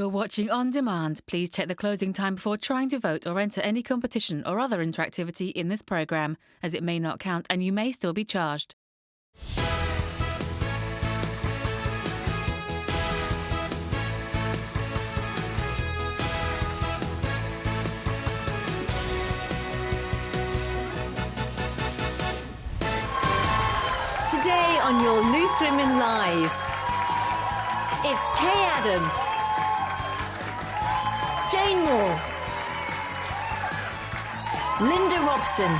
You're watching On Demand. Please check the closing time before trying to vote or enter any competition or other interactivity in this programme, as it may not count and you may still be charged. Today on Your Loose Women Live, it's Kay Adams, Jane Moore, Linda Robson,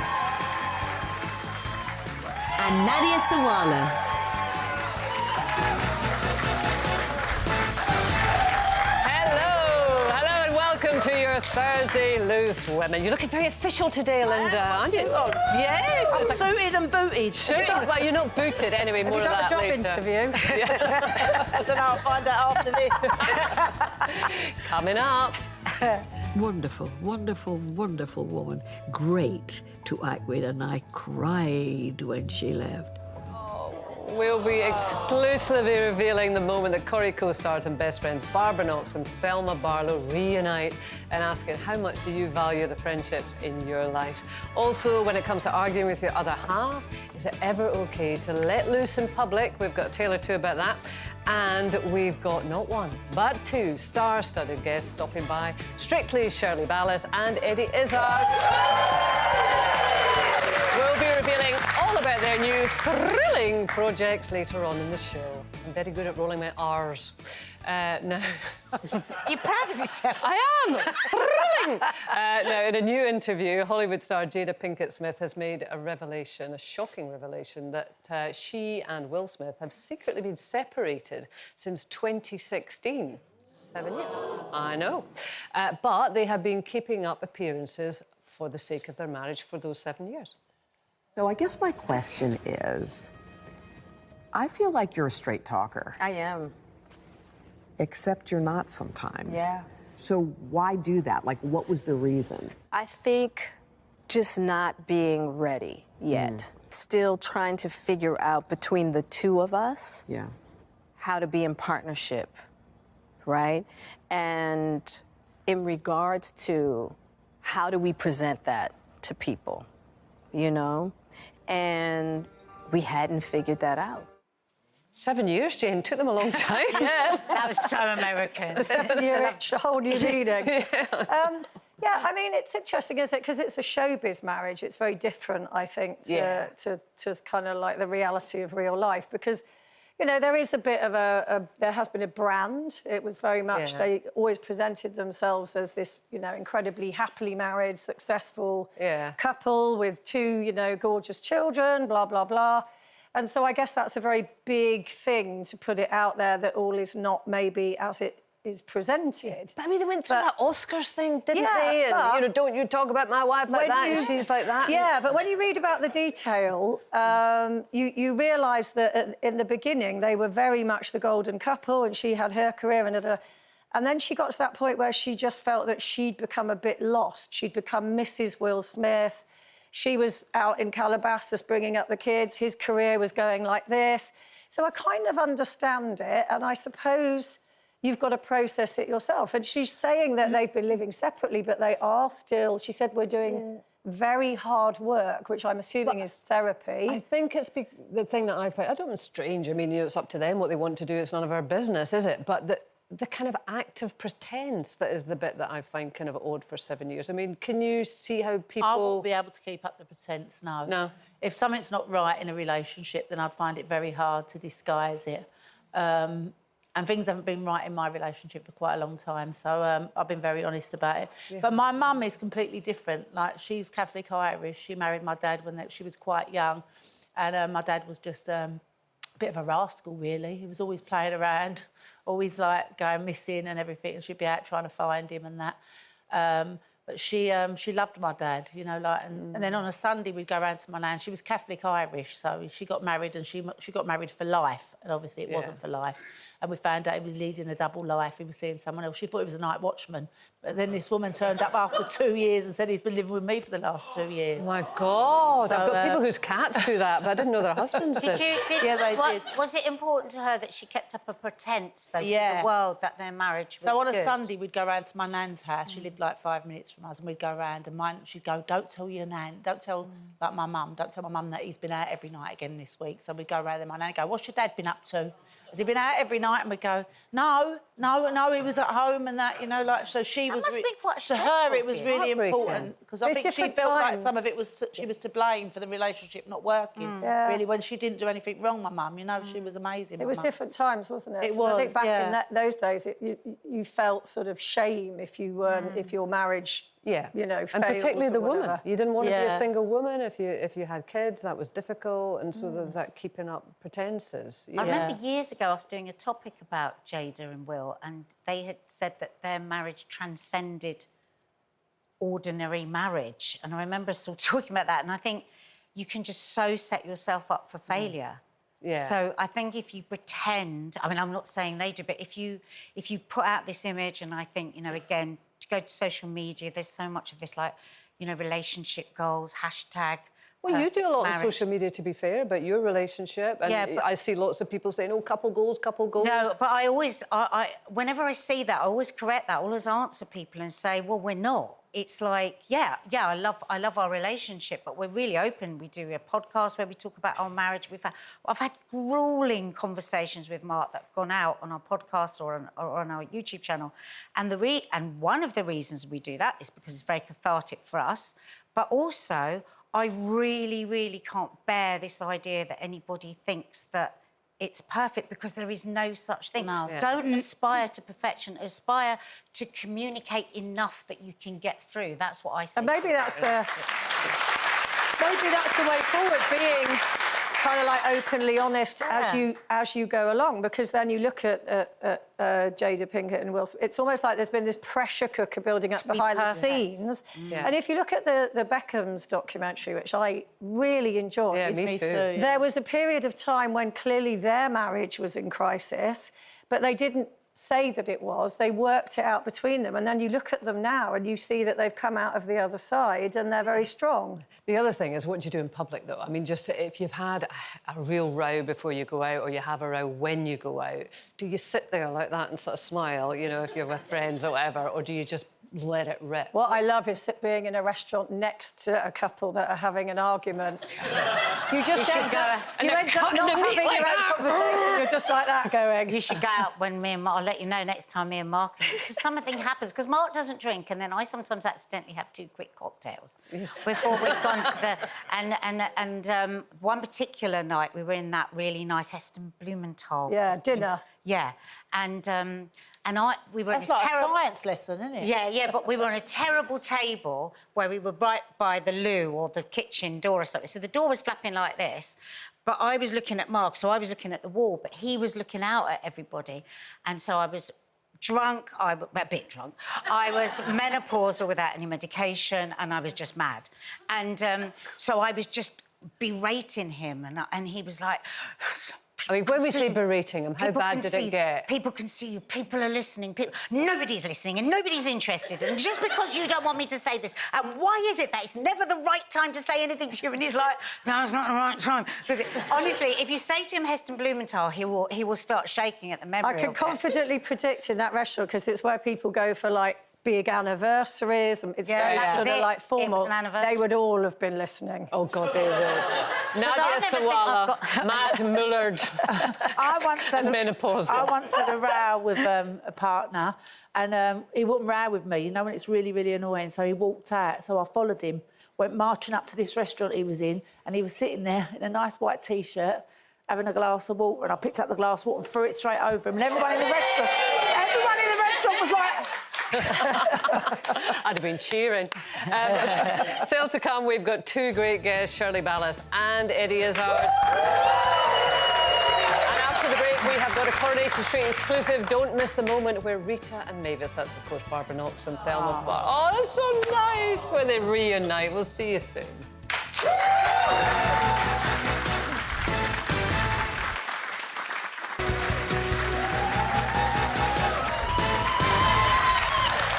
and Nadia Sawalha. To your Thursday Loose Women. You're looking very official today, Linda, aren't you? Yes. I'm suited and booted. Well, you're not booted anyway. More of that later. Have you got a job interview? I don't know. I'll find out after this. Coming up. Wonderful, wonderful, wonderful woman. Great to act with, and I cried when she left. We'll be exclusively revealing the moment that Corrie co-stars and best friends Barbara Knox and Thelma Barlow reunite, and asking how much do you value the friendships in your life. Also, when it comes to arguing with your other half, is it ever okay to let loose in public? We've got a tale or two about that. And we've got not one, but two star-studded guests stopping by. Strictly Shirley Ballas and Eddie Izzard. We'll be revealing all about their new thrilling projects later on in the show. I'm very good at rolling my R's. Now... You're proud of yourself? I am! Thrilling! Now, in a new interview, Hollywood star Jada Pinkett Smith has made a revelation, a shocking revelation, that she and Will Smith have secretly been separated since 2016. 7 years. I know. But they have been keeping up appearances for the sake of their marriage for those 7 years. So I guess my question is, I feel like you're a straight talker. I am. Except you're not sometimes. Yeah. So why do that? Like, what was the reason? I think just not being ready yet. Still trying to figure out between the two of us how to be in partnership, right? And in regards to how do we present that to people, you know? And we hadn't figured that out. 7 years, Jane. Took them a long time. Yeah, that was so American. The 7-year whole new meaning. Yeah, I mean, it's interesting, isn't it? Because it's a showbiz marriage. It's very different, I think, to kind of like the reality of real life. Because, you know, there is a bit of there has been a brand. It was very much, they always presented themselves as this, you know, incredibly happily married, successful couple with two, you know, gorgeous children, blah, blah, blah. And so I guess that's a very big thing to put it out there that all is not maybe as it is presented. But I mean, they went through that Oscars thing, didn't they? And, you know, don't you talk about my wife like that, and she's like that. Yeah, but when you read about the detail, you realise that in the beginning they were very much the golden couple, and she had her career and then she got to that point where she just felt that she'd become a bit lost. She'd become Mrs. Will Smith. She was out in Calabasas bringing up the kids. His career was going like this. So I kind of understand it, and I suppose you've got to process it yourself. And she's saying that they've been living separately, but they are still... She said, we're doing very hard work, which I'm assuming is therapy. I think it's the thing that I find... I don't know, it's strange. I mean, you know, it's up to them what they want to do. It's none of our business, is it? But the kind of active pretense that is the bit that I find kind of odd for 7 years. I mean, can you see how people... I won't be able to keep up the pretense, no. No. If something's not right in a relationship, then I'd find it very hard to disguise it. And things haven't been right in my relationship for quite a long time, so I've been very honest about it. Yeah. But my mum is completely different. Like, she's Catholic Irish. She married my dad when she was quite young, and my dad was just a bit of a rascal, really. He was always playing around, always, like, going missing and everything, and she'd be out trying to find him and that. But she loved my dad, you know, like, and then on a Sunday we'd go round to my nan. She was Catholic Irish, so she got married, and she got married for life, and obviously it wasn't for life. And we found out he was leading a double life. He was seeing someone else. She thought he was a night watchman, but then this woman turned up after 2 years and said he's been living with me for the last 2 years. Oh my God! So, I've got people whose cats do that, but I didn't know their husbands did. Yeah, they did. Was it important to her that she kept up a pretence, though, to Yeah. the world that their marriage was So on a good? Sunday we'd go round to my nan's house. She lived like 5 minutes from us, and we'd go round, and she'd go, "Don't tell your nan, don't tell like my mum, don't tell my mum that he's been out every night again this week." So we'd go round there, my nan would go, "What's your dad been up to? Has he been out every night?" And we'd go, "No, he was at home," and that, you know, like, so she was... must be quite to her, stressful it was for you. really Heartbreaking. important, because I There's think she different felt like times. some of it was... She was to blame for the relationship not working, really, when she didn't do anything wrong, my mum, you know, she was amazing. It was different times, wasn't it? It 'Cause I think was, back yeah. in those days, you felt sort of shame if you weren't, if your marriage, Yeah, you know, and failed particularly or the woman. whatever. You didn't want to be a Yeah. single woman if you had kids. That was difficult, and so there's that keeping up pretenses. I remember years ago I was doing a topic about Jada and Will, and they had said that their marriage transcended ordinary marriage. And I remember sort of talking about that, and I think you can just so set yourself up for failure. Yeah. So I think if you pretend, I mean, I'm not saying they do, but if you put out this image, and I think, you know, again, to go to social media, there's so much of this, like, you know, relationship goals, hashtag. Well, you do a perfect lot on marriage. social media, to be fair, about your relationship. And Yeah, but- I see lots of people saying, "Oh, couple goals, couple goals." No, but I always, whenever I see that, I always correct that. I always answer people and say, "Well, we're not." It's like, yeah, I love our relationship, but we're really open. We do a podcast where we talk about our marriage. I've had grueling conversations with Mark that have gone out on our podcast or on our YouTube channel, and and one of the reasons we do that is because it's very cathartic for us, but also I really, really can't bear this idea that anybody thinks that it's perfect, because there is no such thing. No. Yeah. Don't aspire to perfection. Aspire to communicate enough that you can get through. That's what I say. And maybe that's the way forward, being kind of like openly honest as you go along, because then you look at Jada Pinkett and Will Smith, it's almost like there's been this pressure cooker building up To be behind the perfect. scenes. Yeah. And if you look at the Beckhams documentary, which I really enjoyed, Yeah, me too. yeah. there was a period of time when clearly their marriage was in crisis, but they didn't say that it was. They worked it out between them. And then you look at them now and you see that they've come out of the other side and they're very strong. The other thing is what you do in public, though. I mean, just if you've had a real row before you go out, or you have a row when you go out, do you sit there like that and sort of smile, you know, if you're with friends or whatever, or do you just let it rip? What I love is being in a restaurant next to a couple that are having an argument. You just should end go up, and you they're end up cutting not the meat having like your own that. conversation. You're just like that going. You should go out when me and Mark, I'll let you know next time me and Mark, because something happens, because Mark doesn't drink, and then I sometimes accidentally have 2 quick cocktails before we've gone to the... And one particular night, we were in that really nice Heston Blumenthal. Yeah, dinner. Yeah, and we were That's in a like a terrible... science lesson, isn't it? Yeah, but we were on a terrible table where we were right by the loo or the kitchen door or something. So the door was flapping like this, but I was looking at Mark, so I was looking at the wall, but he was looking out at everybody. And so I was drunk, a bit drunk. I was menopausal without any medication, and I was just mad. And so I was just berating him, and he was like... I mean, when we say berating him, how People bad can did see- it get? People can see you. People are listening. Nobody's listening and nobody's interested. And just because you don't want me to say this, and why is it that it's never the right time to say anything to you? And he's like, no, it's not the right time. Because honestly, if you say to him Heston Blumenthal, he will start shaking at the memory I can of it. confidently predict in that restaurant, because it's where people go for, like, big anniversaries, and it's very that was sort of it. like It formal. was an anniversary. They would all have been listening. Oh, God, they would. Nadia never think Sawalha, I've Matt Mullard, I once had menopause. I once had a row with a partner, and he wouldn't row with me, you know, when it's really, really annoying. So he walked out, so I followed him, went marching up to this restaurant he was in, and he was sitting there in a nice white T-shirt, having a glass of water, and I picked up the glass of water and threw it straight over him, and everyone in the restaurant was like... I'd have been cheering. Still to come, we've got 2 great guests, Shirley Ballas and Eddie Izzard. And I'll after the break, we have got a Coronation Street exclusive. Don't miss the moment where Rita and Mavis, that's of course Barbara Knox and Thelma Bar. Oh, that's so nice when they reunite. We'll see you soon.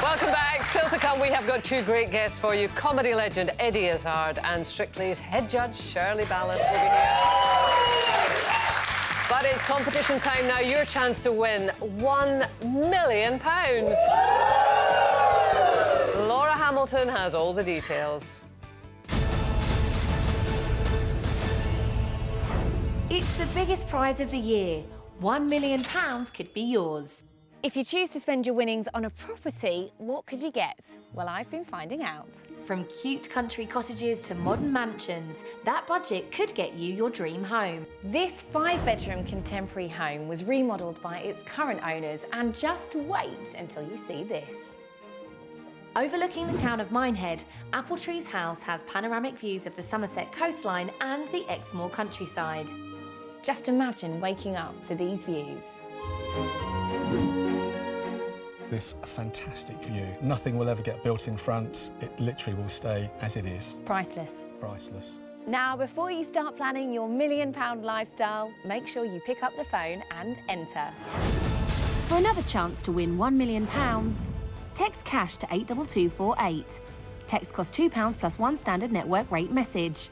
Welcome back. Still to come, we have got two great guests for you. Comedy legend Eddie Izzard and Strictly's head judge Shirley Ballas will be here. But it's competition time now. Your chance to win £1 million. Laura Hamilton has all the details. It's the biggest prize of the year. £1 million could be yours. If you choose to spend your winnings on a property, what could you get? Well, I've been finding out. From cute country cottages to modern mansions, that budget could get you your dream home. This 5-bedroom contemporary home was remodelled by its current owners, and just wait until you see this. Overlooking the town of Minehead, Appletree's house has panoramic views of the Somerset coastline and the Exmoor countryside. Just imagine waking up to these views. This fantastic view. Nothing will ever get built in front. It literally will stay as it is. Priceless. Priceless. Now, before you start planning your £1 million lifestyle, make sure you pick up the phone and enter. For another chance to win £1 million, text cash to 82248. Text costs £2 plus one standard network rate message.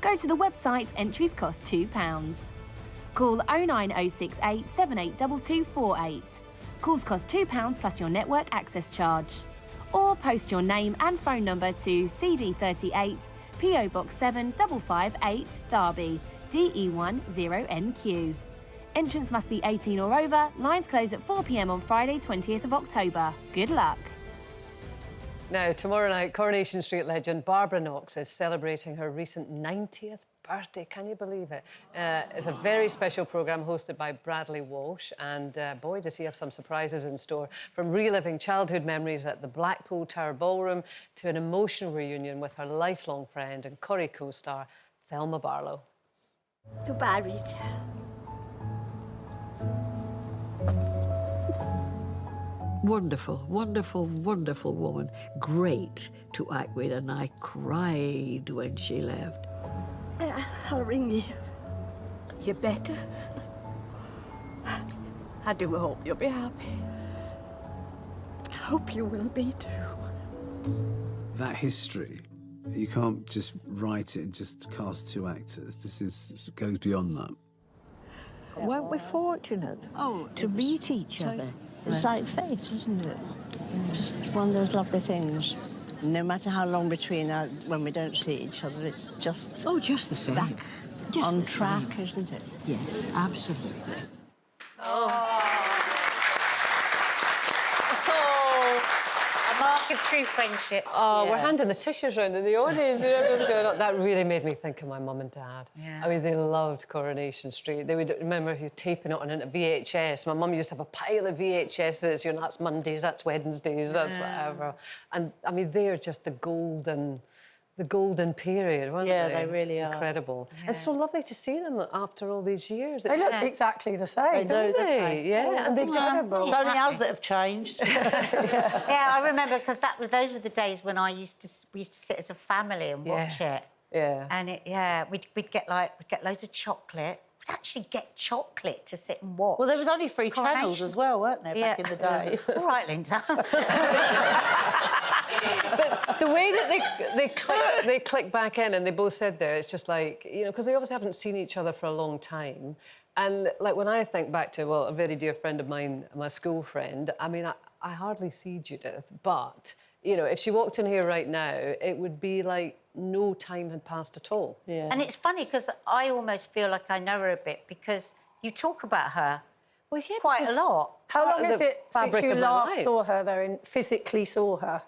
Go to the website, entries cost £2. Call 09068 782248. Calls cost £2 plus your network access charge. Or post your name and phone number to CD38 PO Box 7558 Derby, DE10NQ. Entrance must be 18 or over. Lines close at 4 p.m. on Friday, 20th of October. Good luck. Now, tomorrow night, Coronation Street legend Barbara Knox is celebrating her recent 90th birthday. Can you believe it? It's a very special programme hosted by Bradley Walsh, and boy, does he have some surprises in store. From reliving childhood memories at the Blackpool Tower Ballroom to an emotional reunion with her lifelong friend and Corrie co-star Thelma Barlow. Goodbye, Rita. Wonderful, wonderful, wonderful woman. Great to act with, and I cried when she left. I'll ring you. You better. I do hope you'll be happy. I hope you will be too. That history, you can't just write it and just cast two actors. This goes beyond that. Weren't we fortunate to meet each other? It's like fate, isn't it? It's just one of those lovely things. No matter how long between when we don't see each other, it's just... Oh, just the same. Back just on the track, same. isn't it? Yes, absolutely. A mark of true friendship. Oh, we're handing the tissues round in the audience. You know what's going on. That really made me think of my mum and dad. Yeah. I mean, they loved Coronation Street. They would remember you taping it on into VHS. My mum used to have a pile of VHSs. You know, that's Mondays, that's Wednesdays, that's whatever. And I mean, they're just the golden period, weren't they? Yeah, they really are. Incredible. Yeah. It's so lovely to see them after all these years. They look exactly the same, They do, don't they? Yeah, and they've just... It's only us that have changed. Yeah, I remember because those were the days when we used to sit as a family and watch it. Yeah. And we'd get loads of chocolate. We'd actually get chocolate to sit and watch. Well, there was only 3 channels Coronation. as well, weren't there, back in the day? All right, Linda. But the way that they click back in, and they both said there, it's just like, you know, because they obviously haven't seen each other for a long time. And, like, when I think back to, well, a very dear friend of mine, my school friend, I mean, I hardly see Judith, but, you know, if she walked in here right now, it would be like no time had passed at all. Yeah. And it's funny because I almost feel like I know her a bit because you talk about her quite a lot. How long is it since fabric you of my last life. saw her, though, and physically saw her?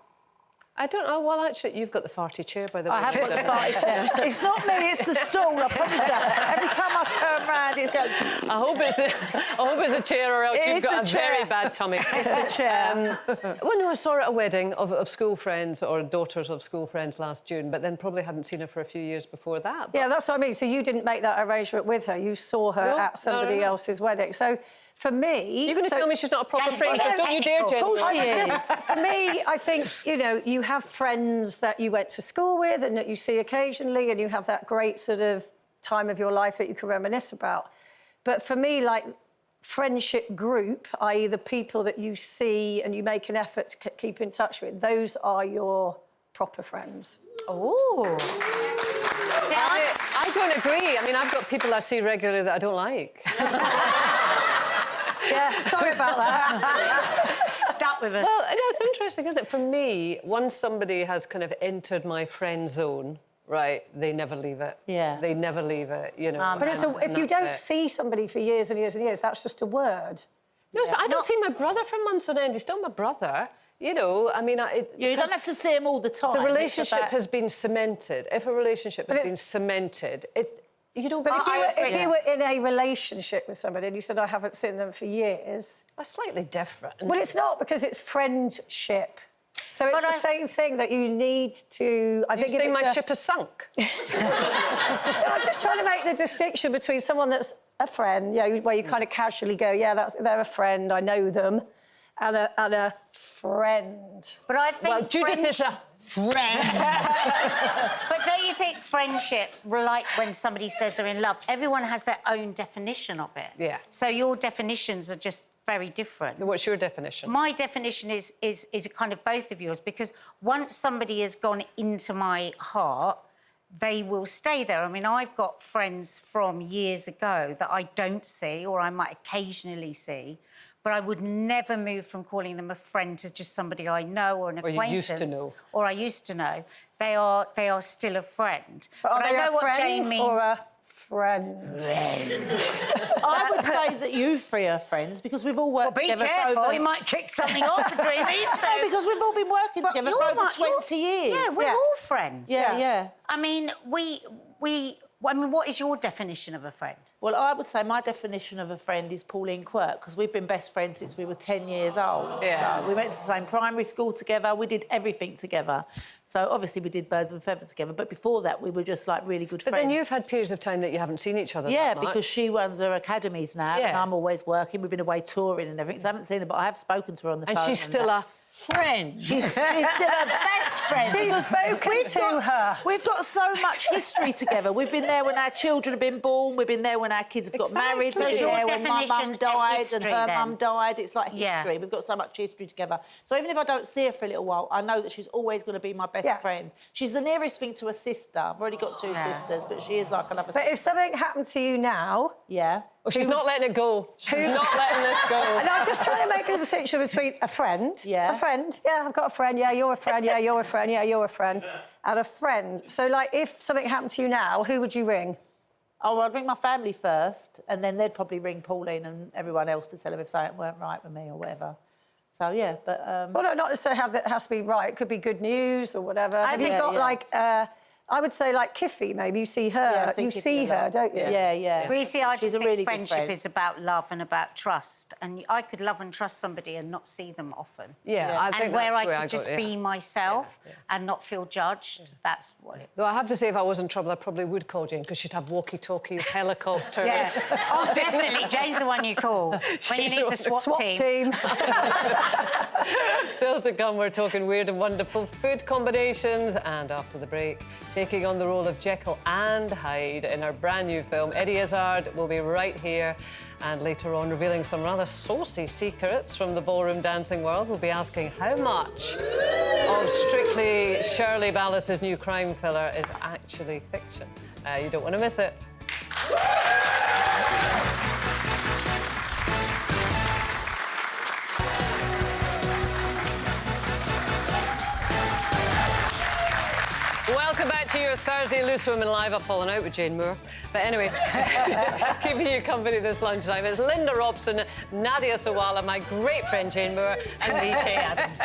I don't know. Well, actually, you've got the farty chair, by the way. I have got the party chair. It's not me, it's the stool, I promise you. Every time I turn round, I hope it's a chair, or else you've got a very bad tummy. It's the chair. Well, no, I saw her at a wedding of school friends or daughters of school friends last June, but then probably hadn't seen her for a few years before that. Yeah, that's what I mean. So you didn't make that arrangement with her. You saw her at somebody else's wedding. So for me... You're going to tell me she's not a proper friend? Don't you dare, Jen. Of course she is. For me, I think, you know, you have friends that you went to school with and that you see occasionally, and you have that great sort of time of your life that you can reminisce about. But for me, like, friendship group, i.e. the people that you see and you make an effort to keep in touch with, those are your proper friends. Oh. I don't agree. I mean, I've got people I see regularly that I don't like. Yeah, sorry about that. Stuck with us. Well, no, it's interesting, isn't it? For me, once somebody has kind of entered my friend zone, right, they never leave it. Yeah. They never leave it, you know. But if you don't see somebody for years and years and years, that's just a word. No, so I don't see my brother for months on end. He's still my brother. You know, I mean... You don't have to see him all the time. The relationship has been cemented. If a relationship has been cemented, it's... You don't... But if you were in a relationship with somebody and you said, I haven't seen them for years... That's slightly different. Well, it's not, because it's friendship. So it's the same thing that you need to... I think you think my ship has sunk? No, I'm just trying to make the distinction between someone that's a friend, you know, where you kind of casually go, yeah, they're a friend, I know them, and a friend. But I think... Well, Judith is a friend. But don't you think friendship, like when somebody says they're in love, everyone has their own definition of it? Yeah. So your definitions are just very different. What's your definition? My definition is a kind of both of yours, because once somebody has gone into my heart, they will stay there. I mean, I've got friends from years ago that I don't see, or I might occasionally see, but I would never move from calling them a friend to just somebody I know or an acquaintance. Or you used to know. Or I used to know. They are still a friend. But are I they know a what friend Jane means. or a friend? I would say that you three are friends because we've all worked together. Be careful, he might kick something off between these two. No, because we've all been working together for over 20 years. Yeah, we're all friends. Yeah. I mean, what is your definition of a friend? Well, I would say my definition of a friend is Pauline Quirk, because we've been best friends since we were 10 years old. Yeah. So we went to the same primary school together. We did everything together. So obviously we did Birds of a Feather together, but before that we were just like really good friends. But then you've had periods of time that you haven't seen each other that much. because she runs her academies now and I'm always working. We've been away touring and everything, so I haven't seen her, but I have spoken to her on the phone. And she's still a friend. She's still a best friend. She's spoken to her. We've got so much history together. We've been there when our children have been born. We've been there when our kids have got married. So We've your been there when my definition mum of died history, and her then? mum died. It's like history. Yeah. We've got so much history together. So even if I don't see her for a little while, I know that she's always going to be my best friend. She's the nearest thing to a sister. I've already got two sisters, but she is like another sister. But if something happened to you now... Yeah. Well, she's not letting it go. She's not letting this go. And I'm just trying to make a distinction between a friend, Yeah. a friend, yeah, I've got a friend, yeah, you're a friend, yeah, you're a friend, yeah, you're a friend, and a friend. So, like, if something happened to you now, who would you ring? Oh, well, I'd ring my family first, and then they'd probably ring Pauline and everyone else to tell them if something weren't right with me or whatever. So, yeah, but... Well, no, not necessarily it has to be right. It could be good news or whatever. Have you got, like... I would say, like, Kiffy, maybe. You see her. Yeah, I you see see Kiffy a her, lot. don't you? Yeah. Well, you see, I She's just a think really good friendship friend. is about love and about trust. And I could love and trust somebody and not see them often. Yeah, I think and where that's I where could I just got it, be myself and not feel judged, that's what it... Though I have to say, if I was in trouble, I probably would call Jane, because she'd have walkie-talkies, helicopters... Yes. Oh, definitely. Jane's the one you call when you need the SWAT team. Still to come, we're talking weird and wonderful food combinations. And after the break, taking on the role of Jekyll and Hyde in our brand new film, Eddie Izzard will be right here. And later on, revealing some rather saucy secrets from the ballroom dancing world. We'll be asking how much of Strictly Shirley Ballas's new crime thriller is actually fiction. You don't want to miss it. Welcome back to your Thursday Loose Women Live. I've fallen out with Jane Moore. But anyway, keeping you company this lunchtime, it's Linda Robson, Nadia Sawala, my great friend Jane Moore, and me, Kay Adams.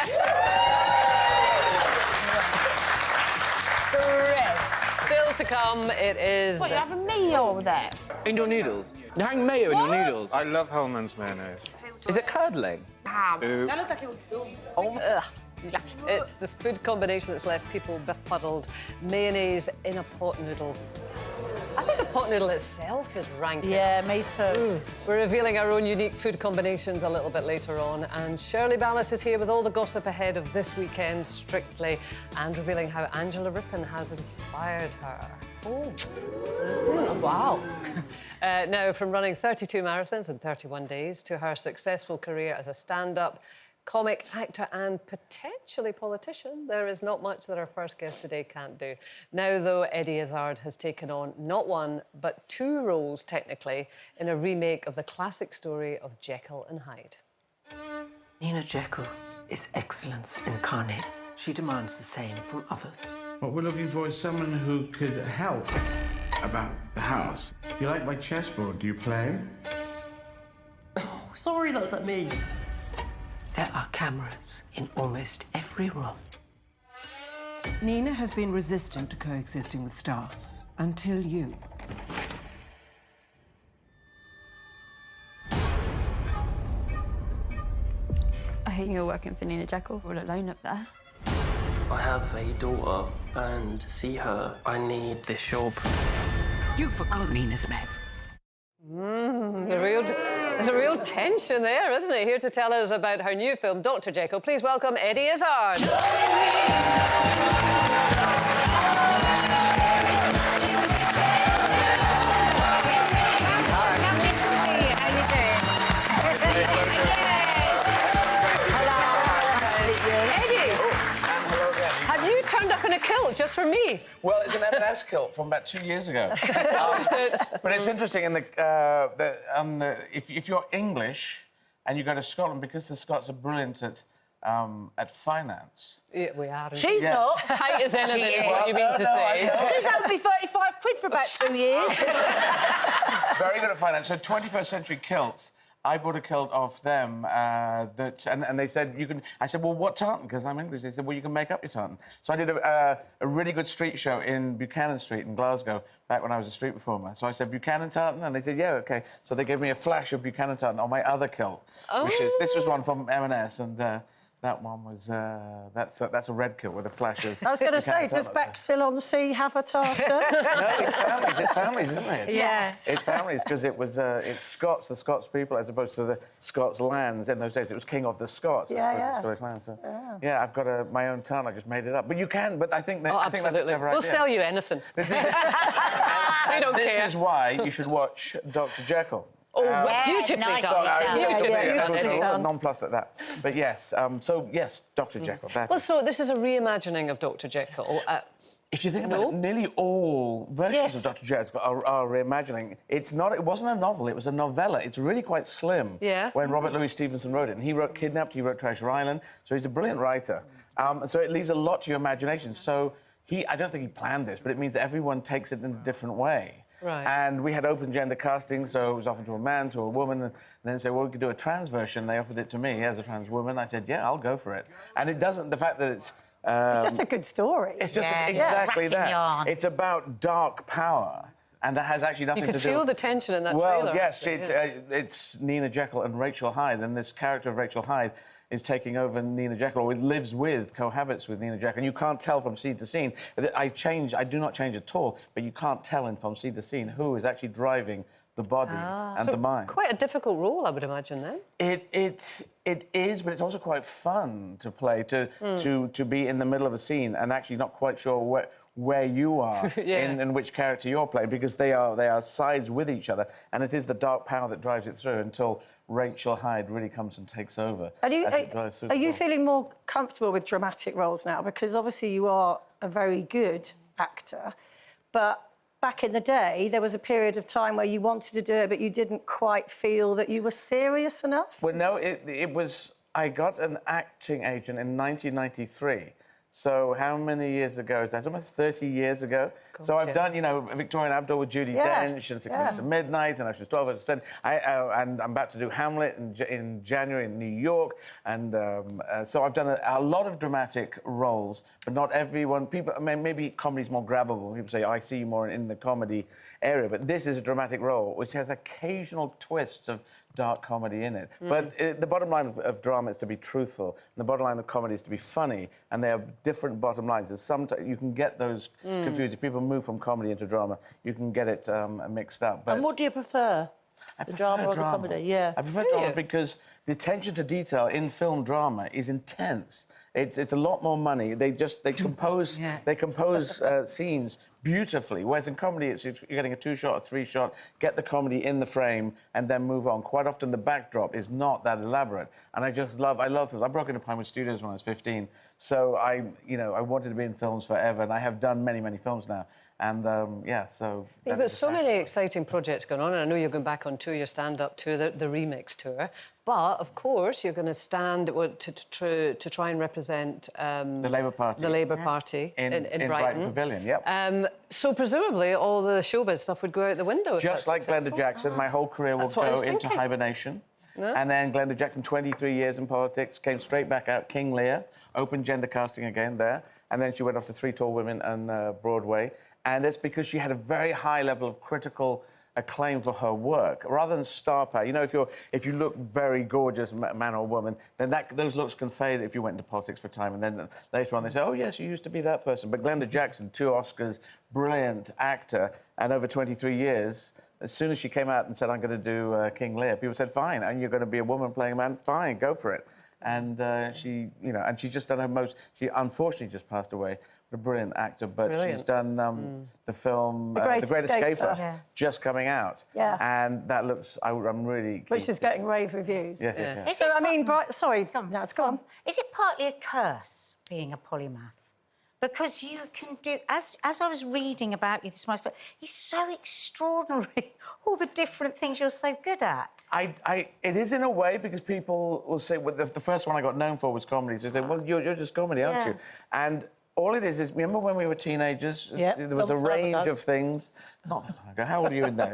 Still to come, it is... What, you're having me over there? Indoor noodles? You're having mayo in your noodles? I love Hellman's mayonnaise. Is it curdling? Ooh. That looks like Ugh. It's the food combination that's left people befuddled. Mayonnaise in a pot noodle. I think the pot noodle itself is rank. Yeah, me too. We're revealing our own unique food combinations a little bit later on, and Shirley Ballas is here with all the gossip ahead of this weekend, Strictly, and revealing how Angela Rippon has inspired her. Oh, wow. Now, from running 32 marathons in 31 days to her successful career as a stand-up, comic, actor and potentially politician, there is not much that our first guest today can't do. Now, though, Eddie Izzard has taken on not one, but two roles, technically, in a remake of the classic story of Jekyll and Hyde. Nina Jekyll is excellence incarnate. She demands the same from others. What we're looking for is someone who could help about the house. You like my chessboard? Do you play? Oh, sorry, that's not me. There are cameras in almost every room. Nina has been resistant to coexisting with staff until you. I think you're working for Nina Jekyll. We're all alone up there. I have a daughter, and to see her, I need this job. You forgot Nina's meds. There's a real tension there, isn't it? Here to tell us about her new film, Dr. Jekyll, please welcome Eddie Izzard. Turned up in a kilt just for me. Well, it's an M&S kilt from about 2 years ago. But it's interesting in if you're English and you go to Scotland, because the Scots are brilliant at finance. Yeah, we are. She's not. Tight as anything is what you mean to say. She's owed me 35 quid for about 2 years. Very good at finance. So 21st century kilts. I bought a kilt off them and they said, you can... I said, well, what tartan? Because I'm English. They said, well, you can make up your tartan. So I did a really good street show in Buchanan Street in Glasgow back when I was a street performer. So I said, Buchanan tartan? And they said, yeah, OK. So they gave me a flash of Buchanan tartan on my other kilt, this was one from M&S, and that one was... that's a red kilt with a flash of... I was going to say, does Bexhill-on-Sea have a tartan? No, it's families. It's families, isn't it? Yes. It's families, because it's Scots, the Scots people, as opposed to the Scots lands. In those days, it was King of the Scots, as opposed to the Scottish lands. So, yeah, I've got my own tartan. I just made it up. But you can, but I think, I think that's a clever idea. We'll sell you anything. This is... We don't care. This is why you should watch Dr. Jekyll. Oh, beautifully done. Beautifully done. Nonplussed at that. But yes, so yes, Dr. Jekyll. Well, so this is a reimagining of Dr. Jekyll. If you think about it, nearly all versions of Dr. Jekyll are reimagining. It wasn't a novel, it was a novella. It's really quite slim. Yeah. When Robert Louis Stevenson wrote it. And he wrote Kidnapped, he wrote Treasure Island, so he's a brilliant writer. So it leaves a lot to your imagination. So I don't think he planned this, but it means that everyone takes it in a different way. Right. And we had open gender casting, so it was offered to a man, to a woman, and then they said, well, we could do a trans version. They offered it to me as a trans woman. I said, yeah, I'll go for it. And it doesn't... The fact that it's... it's just a good story. It's just exactly that. It's about dark power, and that has actually nothing to do... You could feel the tension in that trailer. Well, yes, it's Nina Jekyll and Rachel Hyde, and this character of Rachel Hyde is taking over Nina Jekyll, or cohabits with Nina Jekyll. And you can't tell from scene to scene. I do not change at all, but you can't tell from scene to scene who is actually driving the body and the mind. Quite a difficult role, I would imagine, then. It is, but it's also quite fun to play, to be in the middle of a scene and actually not quite sure where you are in which character you're playing, because they are sides with each other, and it is the dark power that drives it through until Rachel Hyde really comes and takes over. Are you feeling more comfortable with dramatic roles now? Because obviously you are a very good actor, but back in the day, there was a period of time where you wanted to do it, but you didn't quite feel that you were serious enough? Well, no, it was... I got an acting agent in 1993 So how many years ago is that? It's almost 30 years ago. So I've done, you know, Victorian Abdul with Judi Dench and 6 Minutes to Midnight and Ocean's 12, Ocean's 10. And I'm about to do Hamlet in January in New York. And so I've done a lot of dramatic roles, but not everyone. People, I mean, maybe comedy's more grabbable. People say, I see you more in the comedy area. But this is a dramatic role, which has occasional twists of dark comedy in it. But the bottom line of drama is to be truthful. And the bottom line of comedy is to be funny. And they have different bottom lines. And sometimes you can get those confused. If people move from comedy into drama, you can get it mixed up. But and what do you prefer? The drama or the comedy? Yeah. I prefer drama because the attention to detail in film drama is intense. It's a lot more money. They compose scenes beautifully. Whereas in comedy, you're getting a 2-shot, a 3-shot, get the comedy in the frame and then move on. Quite often the backdrop is not that elaborate. And I love films. I broke into Pinewood Studios when I was 15. So I wanted to be in films forever, and I have done many, many films now. And so... You've got so many exciting projects going on, and I know you're going back on tour, your stand-up tour, the Remix tour. But, of course, you're going to stand to try and represent... the Labour Party. The Labour Party in Brighton. Pavilion, yep. So, presumably, all the showbiz stuff would go out the window. Just like Glenda Jackson, my whole career will go into hibernation. No? And then Glenda Jackson, 23 years in politics, came straight back out, King Lear, open gender casting again there. And then she went off to 3 Tall Women and Broadway. And it's because she had a very high level of critical acclaim for her work, rather than star power. You know, if you look very gorgeous, man or woman, then those looks can fade if you went into politics for a time, and then later on they say, oh yes, you used to be that person. But Glenda Jackson, 2 Oscars, brilliant actor, and over 23 years. As soon as she came out and said, I'm going to do King Lear, people said, fine, and you're going to be a woman playing a man, fine, go for it. And she, you know, and she's just done her most. She unfortunately just passed away. A brilliant actor, but she's done the film The Great Escaper, just coming out. Yeah. And that looks, I'm really... Which is getting rave reviews. Yes. So, I mean, sorry, no, it's gone. Is it partly a curse, being a polymath? Because you can do... As I was reading about you this month, you're so extraordinary, all the different things you're so good at. It is in a way, because people will say... Well, the first one I got known for was comedy. So they say, well, you're just comedy, aren't you? And... all it is remember when we were teenagers? Yeah, there was a range of things. How old are you in there?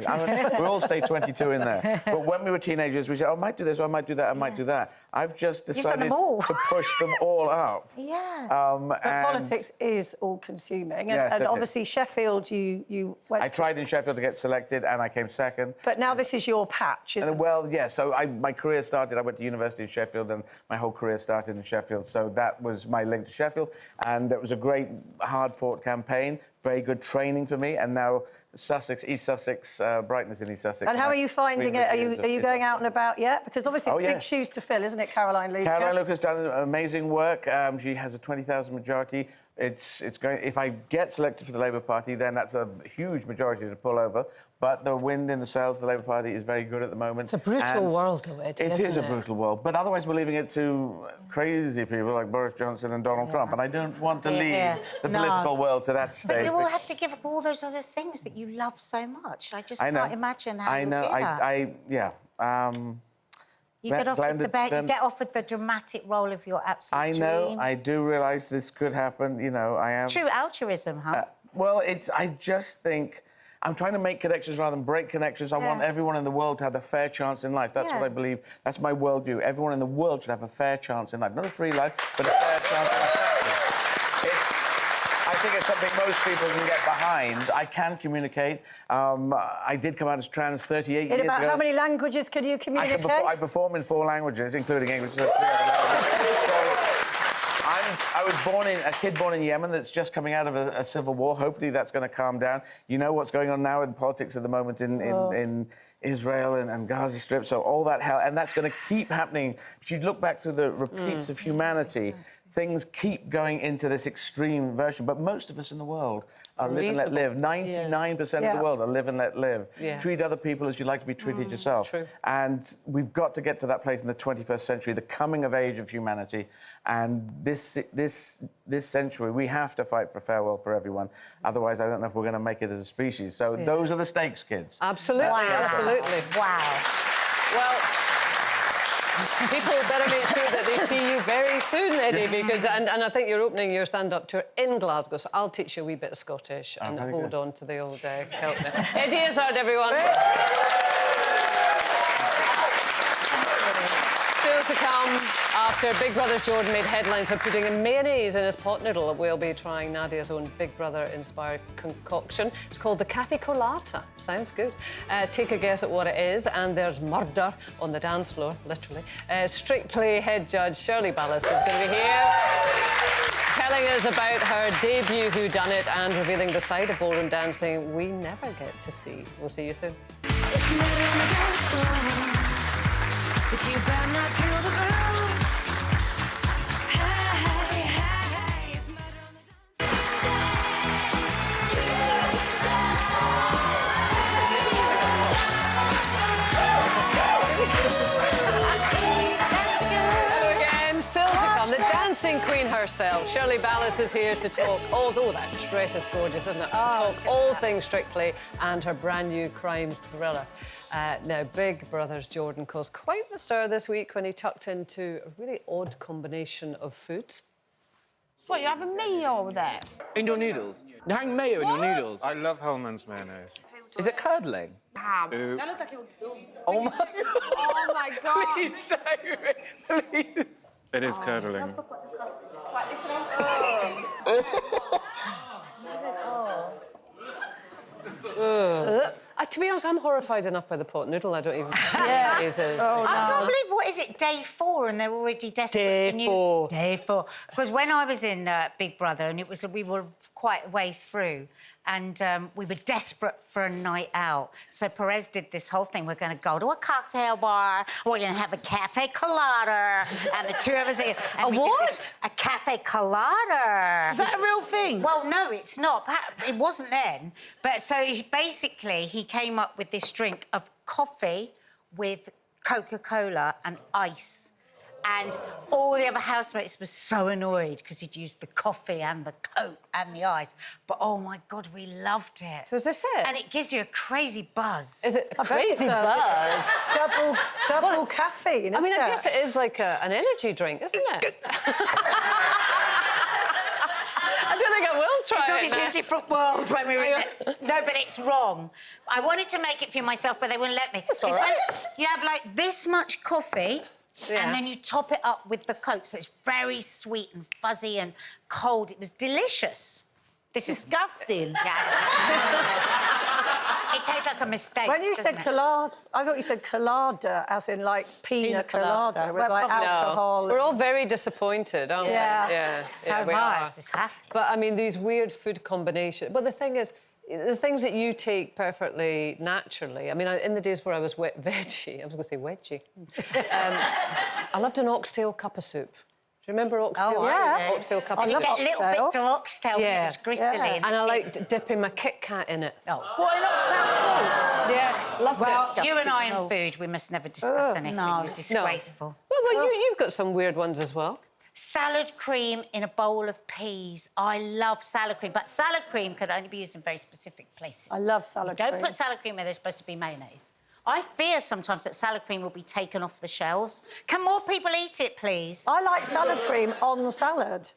We all stay 22 in there. But when we were teenagers, we said, oh, I might do this, or I might do that, I might do that. I've just decided to push them all up. Yeah. But politics is all-consuming. And obviously, Sheffield, you went... I tried in Sheffield to get selected, and I came second. But now this is your patch, isn't it? Well, yeah, so my career started... I went to university in Sheffield, and my whole career started in Sheffield. So that was my link to Sheffield, and it was a great, hard-fought campaign, very good training for me, and now Sussex, East Sussex, Brighton is in East Sussex. And how are you finding it? Are you going out and about yet? Because obviously it's big shoes to fill, isn't it, Caroline Lucas? Caroline Lucas done amazing work. She has a 20,000 majority. It's going. If I get selected for the Labour Party, then that's a huge majority to pull over. But the wind in the sails of the Labour Party is very good at the moment. It's a brutal world, though, Ed. It is a brutal world. But otherwise, we're leaving it to crazy people like Boris Johnson and Donald Trump. And I don't want to leave the political world to that stage. But you will have to give up all those other things that you love so much. I just can't imagine how you do that. You get offered the dramatic role of your absolute dreams. I do realise this could happen. You know, I am... It's true altruism, huh? Well, I just think... I'm trying to make connections rather than break connections. I want everyone in the world to have a fair chance in life. That's what I believe. That's my worldview. Everyone in the world should have a fair chance in life. Not a free life, but a fair chance in life. I think it's something most people can get behind. I can communicate. I did come out as trans 38 years ago. How many languages can you communicate? I perform in 4 languages, including English. So 3 other languages. I was a kid born in Yemen that's just coming out of a civil war. Hopefully that's going to calm down. You know what's going on now in politics at the moment in Israel and Gaza Strip, so all that hell, and that's going to keep happening. If you look back through the repeats of humanity, things keep going into this extreme version. But most of us in the world are live and let live. 99% of the world are live and let live. Treat other people as you like to be treated yourself. True. And we've got to get to that place in the 21st century, the coming of age of humanity. And this century, we have to fight for farewell for everyone. Otherwise, I don't know if we're going to make it as a species. So those are the stakes, kids. Absolutely, absolutely. Wow. Well, People better make sure that they see you very soon, Eddie, because and I think you're opening your stand-up tour in Glasgow, so I'll teach you a wee bit of Scottish and very hold good. on to the old kilt there. Eddie Izzard, everyone. Still to come, after Big Brother's Jordan made headlines for putting mayonnaise in his pot noodle, we'll be trying Nadia's own Big Brother-inspired concoction. It's called the Cafe Colata. Sounds good. Take a guess at what it is, and there's murder on the dance floor, literally. Strictly head judge Shirley Ballas is going to be here, telling us about her debut whodunit and revealing the side of ballroom dancing we never get to see. We'll see you soon. But you better not kill the groove. Hey, hey, hey, it's murder on the Hello again, still to come, the dancing queen herself. Shirley Ballas is here to talk, although that dress is gorgeous, isn't it? To talk all things Strictly and her brand new crime thriller. Now, Big Brother's Jordan caused quite the stir this week when he tucked into a really odd combination of foods. What, you having mayo over there? In your noodles? You're having mayo in your noodles? I love Hellman's mayonnaise. Is it curdling? Ham. Ooh. Oh my God! Oh my God. Please show me, please. It is curdling. To be honest, I'm horrified enough by the pot noodle. I don't even know Yeah. what it is. I can't believe, what is it, day 4, and they're already desperate Day for new... 4. Day 4. Because when I was in Big Brother, and we were quite a way through, and we were desperate for a night out. So Perez did this whole thing. We're going to go to a cocktail bar. We're going to have a cafe colada. And the two of us... A what? A cafe colada. Is that a real thing? Well, no, it's not. It wasn't then. But so basically, he came up with this drink of coffee with Coca-Cola and ice. And all the other housemates were so annoyed because he'd used the coffee and the Coke and the ice. But, oh, my God, we loved it. So is this it? And it gives you a crazy buzz. Is it a I bet crazy it does. buzz? Double caffeine, I isn't mean, it? I guess it is like an energy drink, isn't it? I don't think I will try It's it. obviously a different world when we were in it. No, but it's wrong. I wanted to make it for myself, but they wouldn't let me. That's all right. You have, like, this much coffee... Yeah. And then you top it up with the Coke, so it's very sweet and fuzzy and cold. It was delicious. This is Disgusting. It tastes like a mistake. When you said doesn't it? colada, I thought you said colada, as in like pina colada, with Well, like probably. alcohol. We're all very disappointed, aren't Yeah. we? Yeah. So yeah, we am I. are. Just happy. But, I mean, these weird food combinations... But the thing is, the things that you take perfectly naturally... I mean, in the days where I was veggie... I was going to say wedgie. I loved an oxtail cup of soup. Do you remember oxtail? Oh, yeah. Oxtail cup And of you soup. get little bits of oxtail, Yeah. it was gristly. Yeah. in the And I tin. liked dipping my Kit Kat in it. Oh. What, in oxtail soup? Yeah, loved Well, it. you and I in food, we must never discuss anything. no. You're disgraceful. Well, you've got some weird ones as well. Salad cream in a bowl of peas. I love salad cream, but salad cream could only be used in very specific places. I love salad Don't cream. put salad cream where there's supposed to be mayonnaise. I fear sometimes that salad cream will be taken off the shelves. Can more people eat it, please? I like salad cream on salad.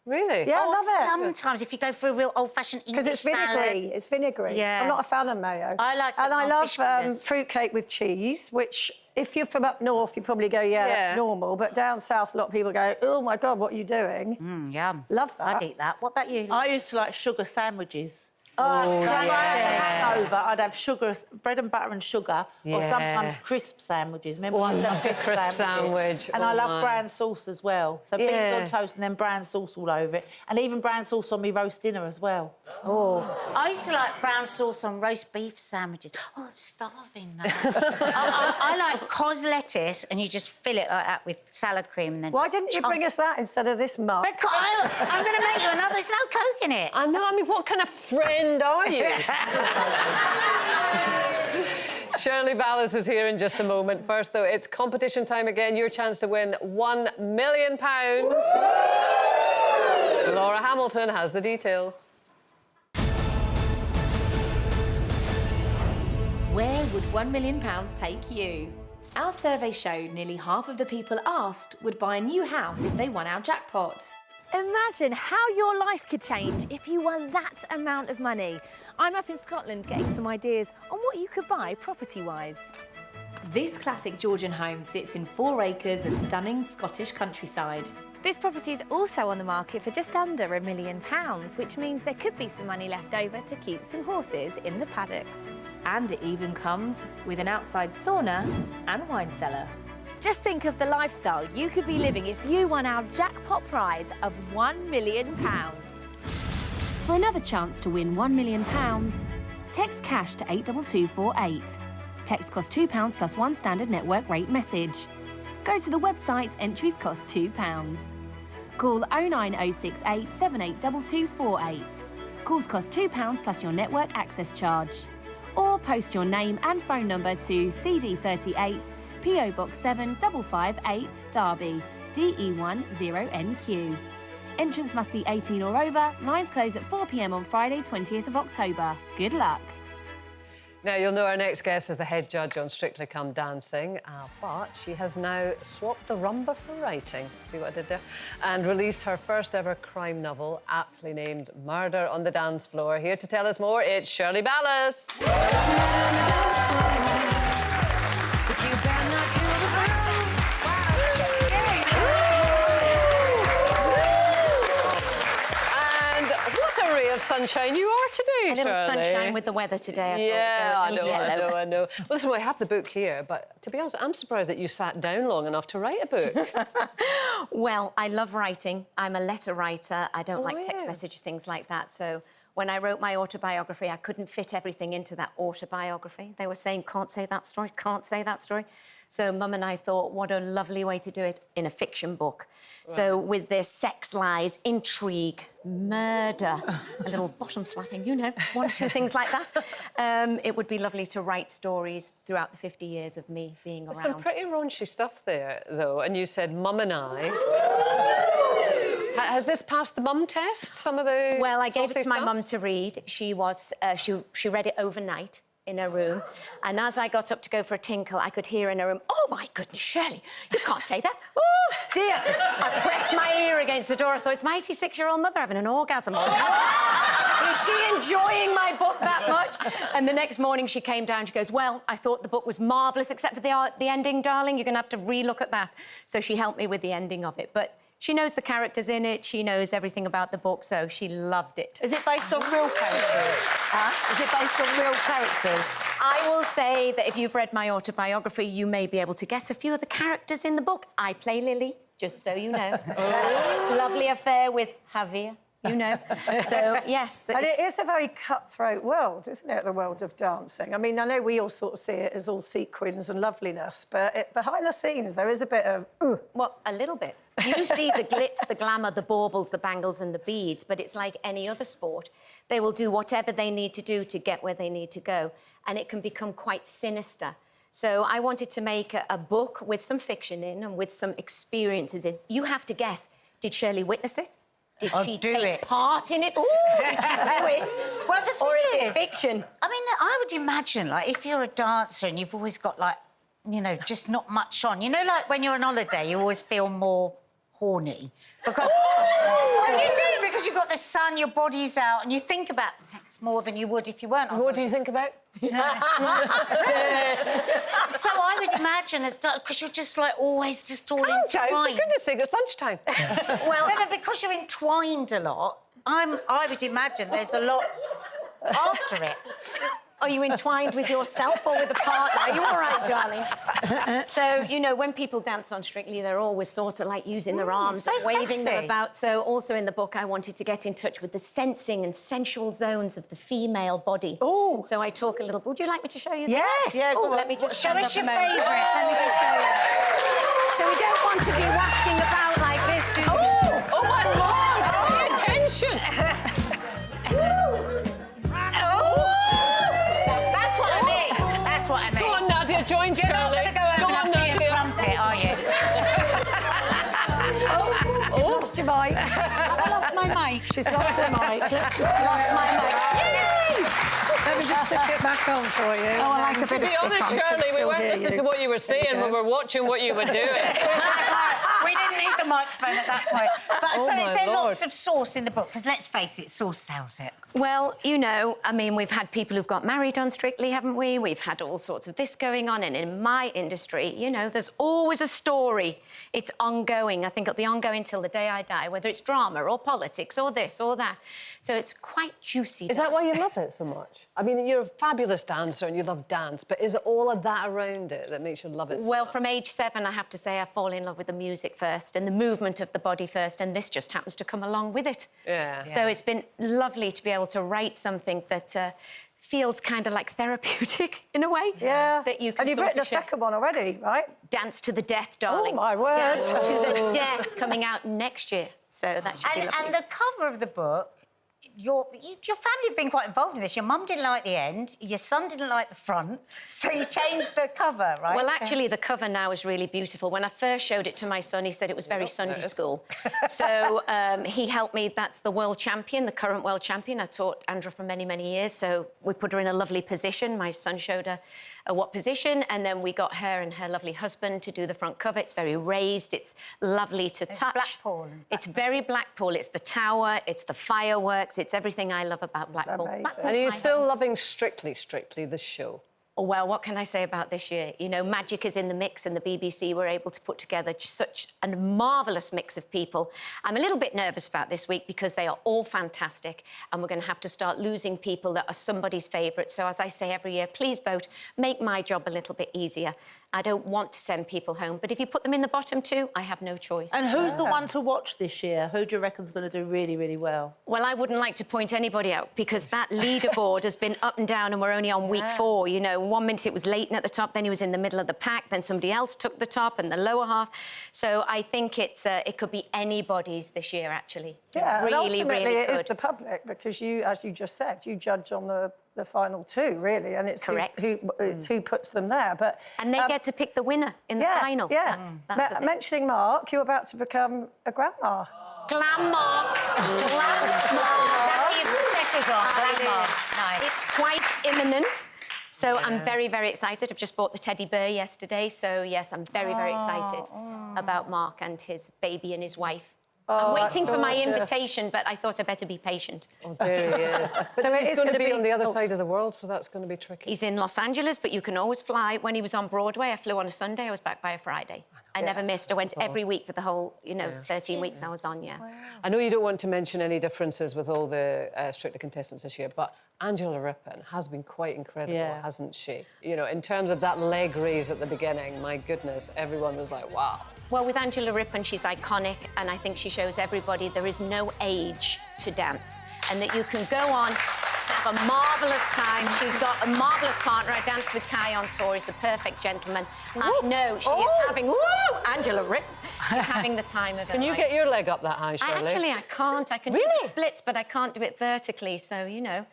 Really? Yeah, I love it. Sometimes, if you go for a real old-fashioned English Because it's vinegary. salad. It's vinegary. Yeah. I'm not a fan of mayo. I like the And I love fish fingers. fruitcake with cheese, which, if you're from up north, you probably go, yeah, Yeah. that's normal. But down south, a lot of people go, oh, my God, what are you doing? Yum. Love that. I'd eat that. What about you? I used to like sugar sandwiches. Oh, When I had a yeah. hangover, I'd have sugar, bread and butter and sugar, or Yeah. sometimes crisp sandwiches. Remember, Oh, I we used to have loved a crisp sandwiches? sandwich. And Oh, I love my. bran sauce as well. So Yeah. beans on toast and then bran sauce all over it. And even bran sauce on me roast dinner as well. Oh, I used to like brown sauce on roast beef sandwiches. Oh, I'm starving now. I like cos lettuce, and you just fill it like that with salad cream. And then Why just didn't you chunk bring us that instead of this mug? Because I'm going to make you another. There's no Coke in it. I know, I mean, what kind of friend are you? Shirley Ballas is here in just a moment. First, though, it's competition time again. Your chance to win £1 million. Laura Hamilton has the details. Where would £1 million take you? Our survey showed nearly half of the people asked would buy a new house if they won our jackpot. Imagine how your life could change if you won that amount of money. I'm up in Scotland getting some ideas on what you could buy property-wise. This classic Georgian home sits in 4 acres of stunning Scottish countryside. This property is also on the market for just under £1 million, which means there could be some money left over to keep some horses in the paddocks. And it even comes with an outside sauna and wine cellar. Just think of the lifestyle you could be living if you won our jackpot prize of £1 million. For another chance to win £1 million, text cash to 82248. Text costs £2 plus 1 standard network rate message. Go to the website, entries cost £2. Call 09068 782248. Calls cost £2 plus your network access charge. Or post your name and phone number to CD38 PO Box 7558 Derby, DE10NQ. Entrance must be 18 or over. Lines close at 4 p.m. on Friday, 20th of October. Good luck. Now, you'll know our next guest is the head judge on Strictly Come Dancing, but she has now swapped the rumba for writing. See what I did there? And released her first ever crime novel, aptly named Murder on the Dance Floor. Here to tell us more, it's Shirley Ballas. Of sunshine you are today, A little Shirley. sunshine with the weather today. I know. Listen, I have the book here, but to be honest, I'm surprised that you sat down long enough to write a book. Well, I love writing. I'm a letter writer. I don't like text messages, things like that. So when I wrote my autobiography, I couldn't fit everything into that autobiography. They were saying, can't say that story, can't say that story. So Mum and I thought, what a lovely way to do it in a fiction book. Right. So with this sex, lies, intrigue, murder, a little bottom slapping, you know, 1 or 2 things like that, it would be lovely to write stories throughout the 50 years of me being around. Some pretty raunchy stuff there, though, and you said Mum and I. Has this passed the mum test, some of the... Well, I gave it to my mum to read. She read it overnight in her room, and as I got up to go for a tinkle, I could hear in her room, oh, my goodness, Shirley, you can't say that. Oh, dear. I pressed my ear against the door. I thought, it's my 86-year-old mother having an orgasm. Is she enjoying my book that much? And the next morning she came down, she goes, well, I thought the book was marvellous, except for the ending, darling. You're going to have to re-look at that. So she helped me with the ending of it. But she knows the characters in it, she knows everything about the book, so she loved it. Is it based on real characters? Huh? Is it based on real characters? I will say that if you've read my autobiography, you may be able to guess a few of the characters in the book. I play Lily, just so you know. Lovely affair with Javier, you know. So, yes. And it is a very cutthroat world, isn't it, the world of dancing? I mean, I know we all sort of see it as all sequins and loveliness, but behind the scenes, there is a bit of... Well, a little bit. You see the glitz, the glamour, the baubles, the bangles and the beads, but it's like any other sport. They will do whatever they need to do to get where they need to go, and it can become quite sinister. So I wanted to make a book with some fiction in and with some experiences in. You have to guess, did Shirley witness it? Did she take part in it? Ooh, did she do it? Well, the thing or is it fiction? I mean, I would imagine, like, if you're a dancer and you've always got, like, you know, just not much on. You know, like, when you're on holiday, you always feel more horny. Because... well, you do, because you've got the sun, your body's out, and you think about sex more than you would if you weren't on What do you think about? So I would imagine it's because you're just, like, always just all entwined. For goodness sake, it's lunchtime. Well, no, because you're entwined a lot, I would imagine there's a lot after it. Are you entwined with yourself or with a partner? Are you all right, darling? So, you know, when people dance on Strictly, they're always sort of like using their arms and waving them about. So also in the book, I wanted to get in touch with the sensing and sensual zones of the female body. Oh! So I talk a little... Would you like me to show you that? Yes! Yeah, oh, let me just show us your favourite. Let me just show you. So we don't want to be wafting about like this, do we? Oh, my Lord! Pay attention! What I mean. Go on, Nadia, join Shirley. You're not going to go over and trumpet, are you? Lost your mic. Have I lost my mic? She's lost her mic. She's lost my mic. Yay! Let me just stick it back on for you. Oh, I like a bit To of be stick honest, on. Shirley, we weren't listening to what you were saying when we were watching what you were doing. We didn't need the microphone at that point. But Oh, so my is there Lord. lots of sauce in the book? Because let's face it, sauce sells it. Well, you know, I mean, we've had people who've got married on Strictly, haven't we? We've had all sorts of this going on. And in my industry, you know, there's always a story. It's ongoing. I think it'll be ongoing till the day I die, whether it's drama or politics or this or that. So it's quite juicy. Is that why you love it so much? I mean, you're a fabulous dancer and you love dance, but is it all of that around it that makes you love it so Well, much? from age 7, I have to say I fall in love with the music first and the movement of the body first, and this just happens to come along with it. Yeah. So it's been lovely to be able to write something that feels kind of like therapeutic in a way. Yeah. That you can And you've sort written a of share. second one already, right? Dance to the Death, darling. Oh, my word. Dance to the Death, coming out next year. So that should be lovely. And the cover of the book, your family have been quite involved in this. Your mum didn't like the end, your son didn't like the front, so you changed the cover, right? Well, actually, the cover now is really beautiful. When I first showed it to my son, he said it was very Sunday school. So he helped me. That's the world champion, the current world champion. I taught Andra for many, many years, so we put her in a lovely position. My son showed her what position, and then we got her and her lovely husband to do the front cover. It's very raised. It's lovely to touch. Blackpool. It's very Blackpool. It's the tower. It's the fireworks. It's everything I love about Blackpool. Blackpool And are you Fireworks. still loving Strictly, the show? Well, what can I say about this year? You know, magic is in the mix, and the BBC were able to put together such a marvellous mix of people. I'm a little bit nervous about this week because they are all fantastic, and we're going to have to start losing people that are somebody's favourite. So, as I say every year, please vote. Make my job a little bit easier. I don't want to send people home, but if you put them in the bottom two, I have no choice. And who's the one to watch this year? Who do you reckon's going to do really, really well? Well, I wouldn't like to point anybody out because that leaderboard has been up and down, and we're only on week 4. You know, 1 minute it was Leighton at the top, then he was in the middle of the pack, then somebody else took the top and the lower half. So I think it could be anybody's this year, actually. Yeah, really, and ultimately really it is could. the public, because you, as you just said, you judge on the final 2, really, and it's Correct. it's who puts them there. But And they get to pick the winner in the final. Yeah, That's the thing. mentioning Mark, you're about to become a grandma. Glam Mark. It's quite imminent. So I'm very, very excited. I've just bought the teddy bear yesterday. So, yes, I'm very, very excited about Mark and his baby and his wife. I'm waiting for my invitation, but I thought I'd better be patient. Oh, there he is. But So he's it's going to gonna be be- on the other oh. side of the world, so that's going to be tricky. He's in Los Angeles, but you can always fly. When he was on Broadway, I flew on a Sunday. I was back by a Friday. I never missed. I went every week for the whole, 13 weeks I was on, I know you don't want to mention any differences with all the Strictly contestants this year, but Angela Rippon has been quite incredible, hasn't she? You know, in terms of that leg raise at the beginning, my goodness, everyone was like, wow. Well, with Angela Rippon, she's iconic, and I think she shows everybody there is no age to dance, and that you can go on, have a marvellous time. She's got a marvellous partner. I danced with Kai on tour. He's the perfect gentleman. I know she is having... Angela Rippon is having the time of her Can you life. get your leg up that high, Shirley? I can't. I can do the splits, but I can't do it vertically, so, you know.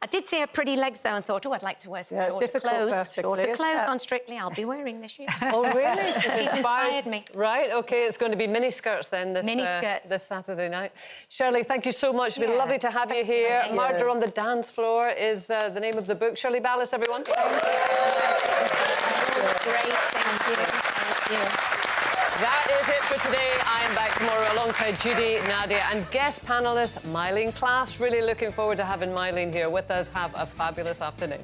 I did see her pretty legs, though, and thought, I'd like to wear some Yeah, it's shorter difficult clothes. vertically, Shorter isn't clothes it? on Strictly I'll be wearing this year. Oh, really? She's inspired me. Right, OK, it's going to be mini skirts then this Saturday night. Shirley, thank you so much. It's been lovely to have you here. Thank you. Murder on the Dance Floor is the name of the book. Shirley Ballas, everyone. Great, thank you. Thank you. That is it for today. I am back tomorrow alongside Judy, Nadia and guest panellist Mylene Class. Really looking forward to having Mylene here with us. Have a fabulous afternoon.